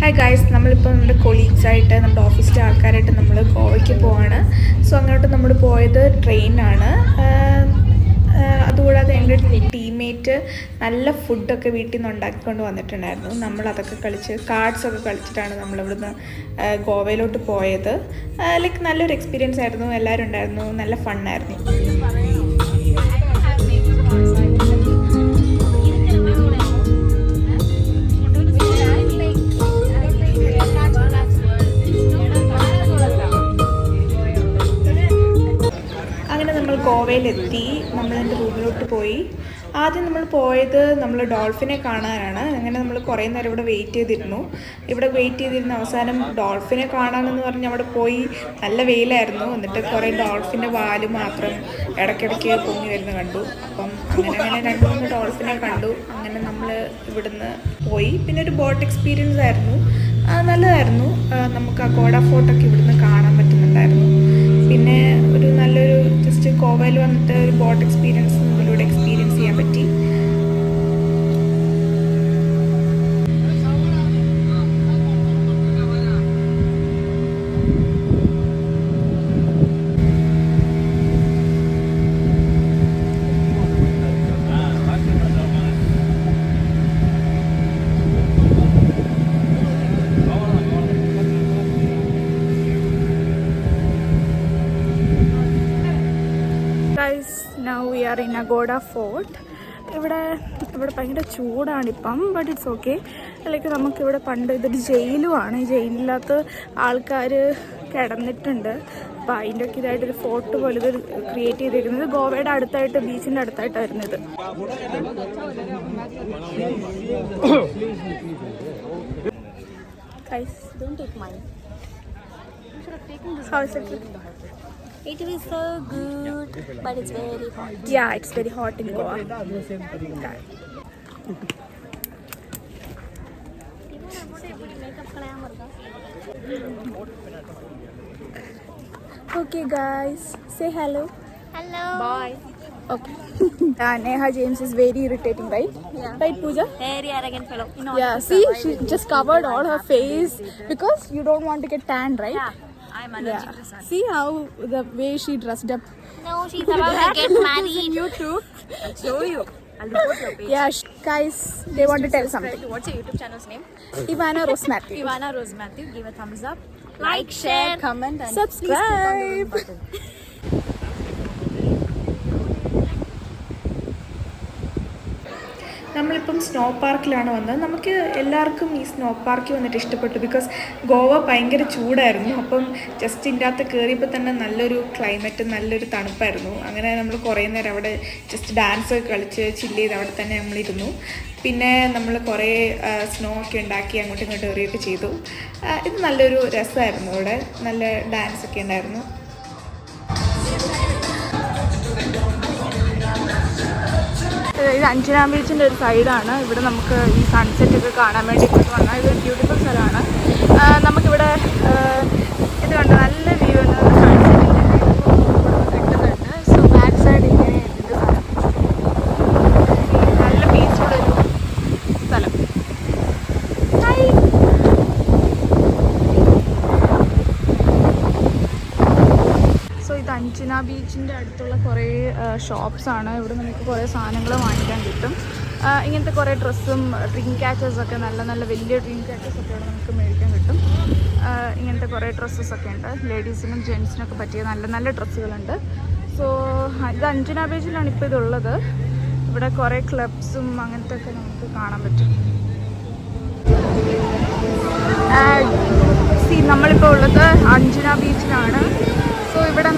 Hi guys, നമ്മളിപ്പോൾ നമ്മുടെ കൊളീഗ്സായിട്ട് നമ്മുടെ ഓഫീസിലെ ആൾക്കാരായിട്ട് നമ്മൾ ഗോവയ്ക്ക് പോവാണ്. സോ അങ്ങോട്ട് നമ്മൾ പോയത് ട്രെയിനാണ്. അതുകൂടാതെ എൻ്റെ ടീംമേറ്റ് നല്ല ഫുഡൊക്കെ വീട്ടിൽ നിന്ന് ഉണ്ടാക്കിക്കൊണ്ട് വന്നിട്ടുണ്ടായിരുന്നു. നമ്മളതൊക്കെ കളിച്ച് കാർഡ്സൊക്കെ കളിച്ചിട്ടാണ് നമ്മളിവിടുന്ന് ഗോവയിലോട്ട് പോയത്. ലൈക്ക് നല്ലൊരു എക്സ്പീരിയൻസ് ആയിരുന്നു. എല്ലാവരും ഉണ്ടായിരുന്നു, നല്ല ഫണ്ണായിരുന്നു. ഗോവയിലെത്തി നമ്മളെൻ്റെ റൂമിലോട്ട് പോയി. ആദ്യം നമ്മൾ പോയത് നമ്മൾ ഡോൾഫിനെ കാണാനാണ്. അങ്ങനെ നമ്മൾ കുറേ നേരം ഇവിടെ വെയിറ്റ് ചെയ്തിരുന്ന അവസാനം ഡോൾഫിനെ കാണാമെന്ന് പറഞ്ഞ് അവിടെ പോയി. നല്ല വെയിലായിരുന്നു. എന്നിട്ട് കുറേ ഡോൾഫിൻ്റെ വാല് മാത്രം ഇടയ്ക്കിടയ്ക്ക് പൊങ്ങി വരുന്ന കണ്ടു. അപ്പം അങ്ങനെ 2-3 ഡോൾഫിനെ കണ്ടു. അങ്ങനെ നമ്മൾ ഇവിടുന്ന് പോയി. പിന്നെ ഒരു ബോട്ട് എക്സ്പീരിയൻസ് ആയിരുന്നു, നല്ലതായിരുന്നു. നമുക്ക് അഗോഡ ഫോർട്ടൊക്കെ ഇവിടുന്ന് കാണാൻ പറ്റുന്നുണ്ടായിരുന്നു. പിന്നെ ഒരു നല്ലൊരു ജസ്റ്റ് ഗോവയിൽ വന്നിട്ട് ഒരു ബോട്ട് എക്സ്പീരിയൻസ് ഇതിലൂടെ എക്സ്പീരിയൻസ് ചെയ്യാൻ പറ്റി. Now we are in Agoda Fort. ഇവിടെ ഭയങ്കര ചൂടാണിപ്പം, ബട്ട് ഇറ്റ്സ് ഓക്കെ. ലൈക്ക് നമുക്കിവിടെ പണ്ട് ഇതൊരു ജയിലുമാണ്. ഈ ജയിലിനകത്ത് ആൾക്കാർ കിടന്നിട്ടുണ്ട്. അപ്പോൾ അതിൻ്റെ ഒക്കെ ഇതായിട്ടൊരു ഫോർട്ട് പോലെ ഇത് ക്രിയേറ്റ് ചെയ്തിരിക്കുന്നത്. ഗോവയുടെ അടുത്തായിട്ട്, ബീച്ചിൻ്റെ അടുത്തായിട്ടായിരുന്നു ഇത്. Guys, don't take mine. You should have taken this. How is it? It is so good, but it's very hot. Yeah, it's very hot in Goa. Okay guys, say hello. Hello. Bye. Okay. Neha James is very irritating, right? Yeah. Right, Pooja? Very arrogant fellow. Yeah, see, she just covered all her face because you don't want to get tanned, right? Yeah. I'm allergic to sun. See how the way she dressed up. No, she's about to get married. You too. I'll show you. I'll report your page. Yeah, guys, they want to tell something. What's your YouTube channel's name? Ivana Rose Matthew. Ivana Rose Matthew. Give a thumbs up. Like, share, comment, and subscribe. Please click on the button. നമ്മളിപ്പം snow പാർക്കിലാണ് വന്നത്. നമുക്ക് എല്ലാവർക്കും ഈ snow പാർക്കിൽ വന്നിട്ട് ഇഷ്ടപ്പെട്ടു. Because Goa ഭയങ്കര ചൂടായിരുന്നു. അപ്പം ജസ്റ്റ് ഇതിൻ്റെ അകത്ത് കയറിയപ്പോൾ തന്നെ നല്ലൊരു ക്ലൈമറ്റ്, നല്ലൊരു തണുപ്പായിരുന്നു. അങ്ങനെ നമ്മൾ കുറേ നേരം അവിടെ ജസ്റ്റ് ഡാൻസൊക്കെ കളിച്ച് ചില്ല് ചെയ്ത് അവിടെ തന്നെ നമ്മളിരുന്നു. പിന്നെ നമ്മൾ കുറേ സ്നോ ഒക്കെ ഉണ്ടാക്കി അങ്ങോട്ടും ഇങ്ങോട്ടും എറിയൊക്കെ ചെയ്തു. ഇത് നല്ലൊരു രസമായിരുന്നു. ഇവിടെ നല്ല ഡാൻസൊക്കെ ഉണ്ടായിരുന്നു. ഇത് അഞ്ചന ബീച്ചിൻ്റെ ഒരു സൈഡാണ്. ഇവിടെ നമുക്ക് ഈ സൺസെറ്റ് ഒക്കെ കാണാൻ വേണ്ടിയിട്ട് വന്നാൽ ഇതൊരു ബ്യൂട്ടിഫുൾ സ്ഥലമാണ്. നമുക്കിവിടെ ഇത് കണ്ട് നല്ല വ്യൂ ഉണ്ട്. സൺസെറ്റിൻ്റെ കിട്ടുന്നുണ്ട്. സോ ബാക്ക് സൈഡ് ഇങ്ങനെ ഇത് സ്ഥലം നല്ല പീസ്ഫുള്ളൊരു സ്ഥലം. സോ ഇത് അഞ്ചന ബീച്ചിൻ്റെ അടുത്തുള്ള കുറേ ഷോപ്സാണ്. ഇവിടെ നമുക്ക് കുറേ സാധനങ്ങൾ വാങ്ങിക്കാൻ കിട്ടും. ഇങ്ങനത്തെ കുറേ ഡ്രസ്സും ഡ്രിങ്ക് ക്യാച്ചേഴ്സൊക്കെ, നല്ല നല്ല വലിയ ഡ്രിങ്ക് ക്യാച്ചേഴ്സൊക്കെ ഇവിടെ നമുക്ക് മേടിക്കാൻ കിട്ടും. ഇങ്ങനത്തെ കുറേ ഡ്രസ്സസൊക്കെ ഉണ്ട്. ലേഡീസിനും ജെൻസിനൊക്കെ പറ്റിയ നല്ല നല്ല ഡ്രസ്സുകളുണ്ട്. സോ ഇത് അഞ്ചന ബീച്ചിലാണ് ഇപ്പോൾ ഇതുള്ളത്. ഇവിടെ കുറേ ക്ലബ്സും അങ്ങനത്തെ ഒക്കെ നമുക്ക് കാണാൻ പറ്റും. നമ്മളിപ്പോൾ ഉള്ളത് അഞ്ചന ബീച്ചിലാണ്. സോ ഇവിടെ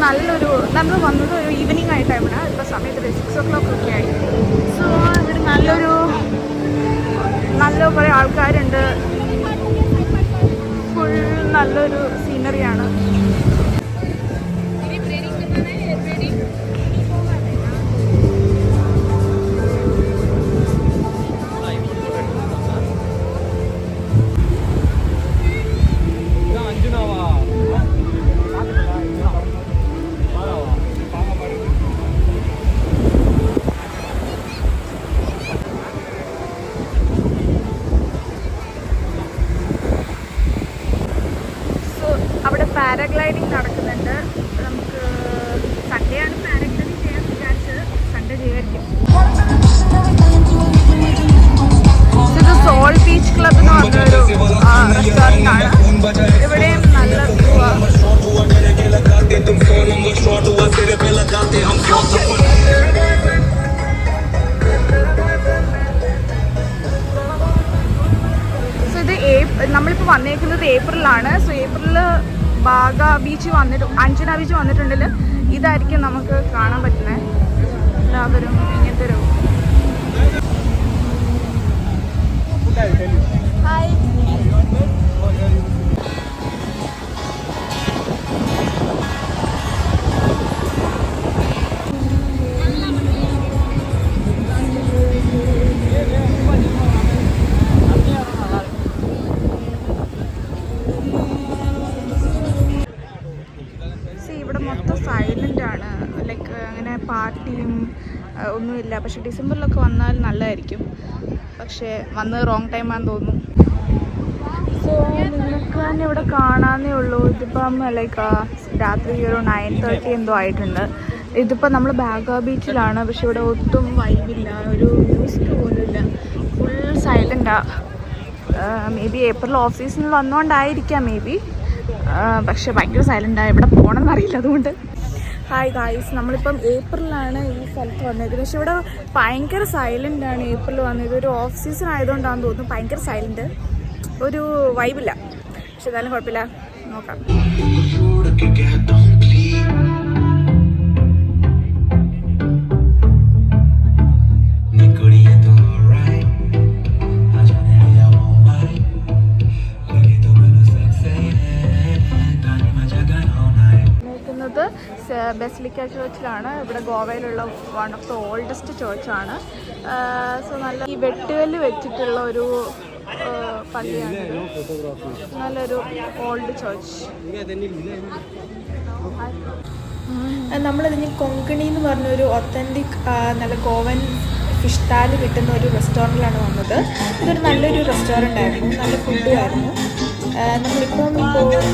നമ്മൾ വന്നത് ഒരു ഈവനിങ് ആയിട്ടാണ്. ഇപ്പോൾ സമയത്ത് 6 o'clock ഒക്കെ ആയി. സോ ഇവിടെ നല്ല കുറേ ആൾക്കാരുണ്ട്. ഫുൾ നല്ലൊരു സീനറിയാണ്. പാരാഗ്ലൈഡിങ് നടക്കുന്നുണ്ട്. നമുക്ക് സൺഡേ ആണ് പാരാഗ്ലൈഡിങ് ചെയ്യാൻ വിചാരിച്ചത്. സൺഡേ ചെയ്യുമായിരിക്കും. ഇത് സോൾ ബീച്ച് ക്ലബ് എന്ന് പറഞ്ഞൊരു റെസ്റ്റോറൻ്റ് ആണ്. ഇവിടെയും നല്ല വ്യൂ ആണ്. സോ ഇത് നമ്മളിപ്പോൾ വന്നേക്കുന്നത് ഏപ്രിലാണ്. സോ ഏപ്രിലിൽ ബാഗ ബീച്ച് വന്നിട്ട് അഞ്ജന ബീച്ച് വന്നിട്ടുണ്ടെങ്കിൽ ഇതായിരിക്കും നമുക്ക് കാണാൻ പറ്റുന്നത്. എല്ലാവരും ഇങ്ങനത്തെ ഒരു ഹായ്. ഇവിടെ മൊത്തം സൈലൻ്റ് ആണ്. ലൈക്ക് അങ്ങനെ പാർട്ടിയും ഒന്നുമില്ല. പക്ഷെ ഡിസംബറിലൊക്കെ വന്നാൽ നല്ലതായിരിക്കും. പക്ഷേ വന്ന് റോങ് ടൈമാണെന്ന് തോന്നുന്നു. സോ നിങ്ങൾക്ക് തന്നെ ഇവിടെ കാണാനേ ഉള്ളൂ. ഇതിപ്പം ലൈക്ക് രാത്രി ഒരു 9:30 എന്തോ ആയിട്ടുണ്ട്. ഇതിപ്പോൾ നമ്മൾ ബാഗ ബീച്ചിലാണ്. പക്ഷെ ഇവിടെ ഒട്ടും വൈബില്ല. ഒരു മ്യൂസിക് പോലുമില്ല. ഫുൾ സൈലൻ്റാണ്. മേ ബി ഏപ്രിൽ ഓഫ് സീസണിൽ വന്നുകൊണ്ടായിരിക്കാം മേ ബി. പക്ഷെ ഭയങ്കര സൈലൻ്റാണ്. എവിടെ പോകണമെന്ന് അറിയില്ല. അതുകൊണ്ട് ഹായ് ഗായ്സ്, നമ്മളിപ്പം ഏപ്രിലാണ് ഈ സ്ഥലത്ത് വന്നേക്കുന്നത്. പക്ഷെ ഇവിടെ ഭയങ്കര സൈലൻ്റാണ്. ഏപ്രിൽ വന്നത് ഒരു ഓഫ് സീസൺ ആയതുകൊണ്ടാണെന്ന് തോന്നുന്നു. ഭയങ്കര സൈലൻ്റ്, ഒരു വൈബില്ല. പക്ഷെ എന്തായാലും കുഴപ്പമില്ല, നോക്കാം. ബസിലിക്ക ചേർച്ചിലാണ്. ഇവിടെ ഗോവയിലുള്ള വൺ ഓഫ് ദ ഓൾഡസ്റ്റ് ചേർച്ചാണ്. സോ നല്ല ഈ വെട്ടുകല്ല് വെച്ചിട്ടുള്ള ഒരു പള്ളിയാണ്. നല്ലൊരു ഓൾഡ് ചേർച്ച്. നമ്മളിതിന് കൊങ്കണി എന്ന് പറഞ്ഞൊരു ഒത്തൻറ്റിക് നല്ല ഗോവൻ ഫിഷ് താല് കിട്ടുന്ന ഒരു റെസ്റ്റോറൻറ്റിലാണ് വന്നത്. ഇതൊരു നല്ലൊരു റെസ്റ്റോറൻ്റ് ആയിരുന്നു. നല്ല ഫുഡും ആയിരുന്നു. നമ്മളിപ്പം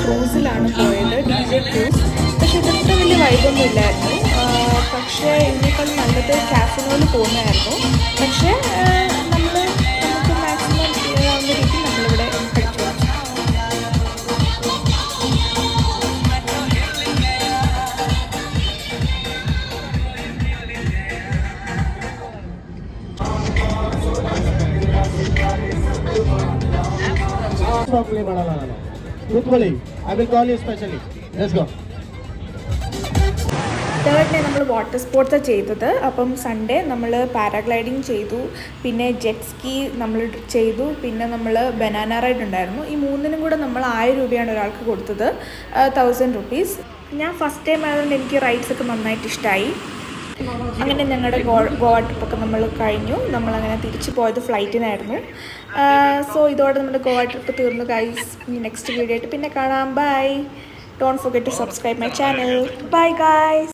ക്രൂസിലാണ് പോയത്, DJ ക്രൂസ്. പക്ഷെ ഇതൊക്കെ വലിയ വൈബൊന്നും ഇല്ലായിരുന്നു. പക്ഷേ ഇതിനേക്കാൾ നല്ലത് കാസിനോയിൽ പോകുന്നതായിരുന്നു. പക്ഷേ നമുക്ക് മാക്സിമം ചെയ്യാവുന്ന രീതിയിൽ നമ്മളിവിടെ കഴിച്ചു. I will call you specially. Let's go. Third day നമ്മൾ വാട്ടർ സ്പോർട്സാണ് ചെയ്തത്. അപ്പം സൺഡേ നമ്മൾ പാരാഗ്ലൈഡിങ് ചെയ്തു, പിന്നെ ജെറ്റ് സ്കീ നമ്മൾ ചെയ്തു, പിന്നെ നമ്മൾ ബനാന റൈഡ് ഉണ്ടായിരുന്നു. ഈ മൂന്നിനും കൂടെ നമ്മൾ 1000 രൂപയാണ് ഒരാൾക്ക് കൊടുത്തത്, 1000 rupees. ഞാൻ ഫസ്റ്റ് ടൈം ആയതുകൊണ്ട് എനിക്ക് റൈഡ്സ് ഒക്കെ നന്നായിട്ട് ഇഷ്ടമായി. അങ്ങനെ ഞങ്ങളുടെ ഗോവ ട്രിപ്പൊക്കെ നമ്മൾ കഴിഞ്ഞു. നമ്മളങ്ങനെ തിരിച്ചു പോയത് ഫ്ലൈറ്റിനായിരുന്നു. സോ ഇതോടെ നമ്മുടെ ഗോവ ട്രിപ്പ് തീർന്നു ഗൈസ്. നെക്സ്റ്റ് വീഡിയോ ആയിട്ട് പിന്നെ കാണാം. By. Don't forget to subscribe my channel. Bye guys.